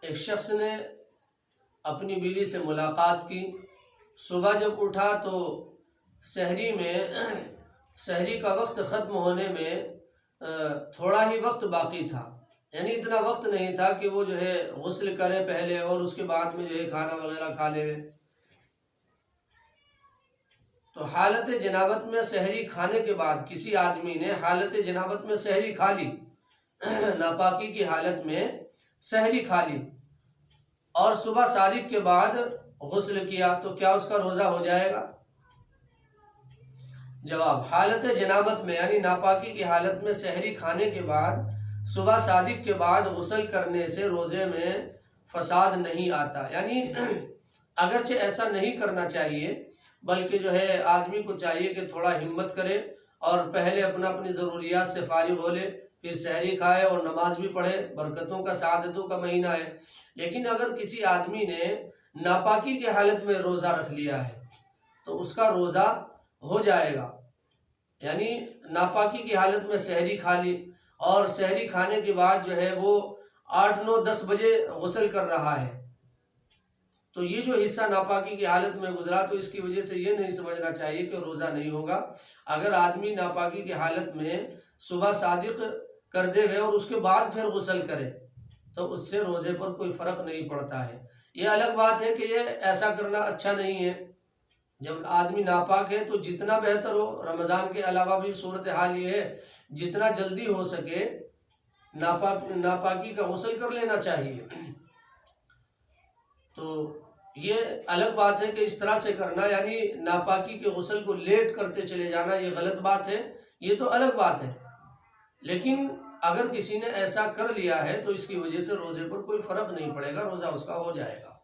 ایک شخص نے اپنی بیوی سے ملاقات کی، صبح جب اٹھا تو سحری کا وقت ختم ہونے میں تھوڑا ہی وقت باقی تھا، یعنی اتنا وقت نہیں تھا کہ وہ جو ہے غسل کرے پہلے اور اس کے بعد میں جو ہے کھانا وغیرہ کھا لے۔ تو حالت جنابت میں سحری کھانے کے بعد کسی آدمی نے حالت جنابت میں سحری کھا لی، ناپاکی کی حالت میں سحری کھا لی اور صبح صادق کے بعد غسل کیا، تو کیا اس کا روزہ ہو جائے گا؟ جواب: حالت جنابت میں یعنی ناپاکی کی حالت میں سحری کھانے کے بعد صبح صادق کے بعد غسل کرنے سے روزے میں فساد نہیں آتا، یعنی اگرچہ ایسا نہیں کرنا چاہیے، بلکہ جو ہے آدمی کو چاہیے کہ تھوڑا ہمت کرے اور پہلے اپنی ضروریات سے فارغ ہو لے، پھر سحری کھائے اور نماز بھی پڑھے، برکتوں کا سعادتوں کا مہینہ ہے۔ لیکن اگر کسی آدمی نے ناپاکی کی حالت میں روزہ رکھ لیا ہے تو اس کا روزہ ہو جائے گا، یعنی ناپاکی کی حالت میں سحری کھا لی اور سحری کھانے کے بعد جو ہے وہ 8، 9، 10 بجے غسل کر رہا ہے، تو یہ جو حصہ ناپاکی کی حالت میں گزرا، تو اس کی وجہ سے یہ نہیں سمجھنا چاہیے کہ روزہ نہیں ہوگا۔ اگر آدمی ناپاکی کی حالت میں صبح صادق کر دے ہوئے اور اس کے بعد پھر غسل کرے تو اس سے روزے پر کوئی فرق نہیں پڑتا ہے۔ یہ الگ بات ہے کہ یہ ایسا کرنا اچھا نہیں ہے۔ جب آدمی ناپاک ہے تو جتنا بہتر ہو، رمضان کے علاوہ بھی صورتحال یہ ہے جتنا جلدی ہو سکے ناپاکی کا غسل کر لینا چاہیے۔ تو یہ الگ بات ہے کہ اس طرح سے کرنا، یعنی ناپاکی کے غسل کو لیٹ کرتے چلے جانا، یہ غلط بات ہے، یہ تو الگ بات ہے۔ لیکن اگر کسی نے ایسا کر لیا ہے تو اس کی وجہ سے روزے پر کوئی فرق نہیں پڑے گا، روزہ اس کا ہو جائے گا۔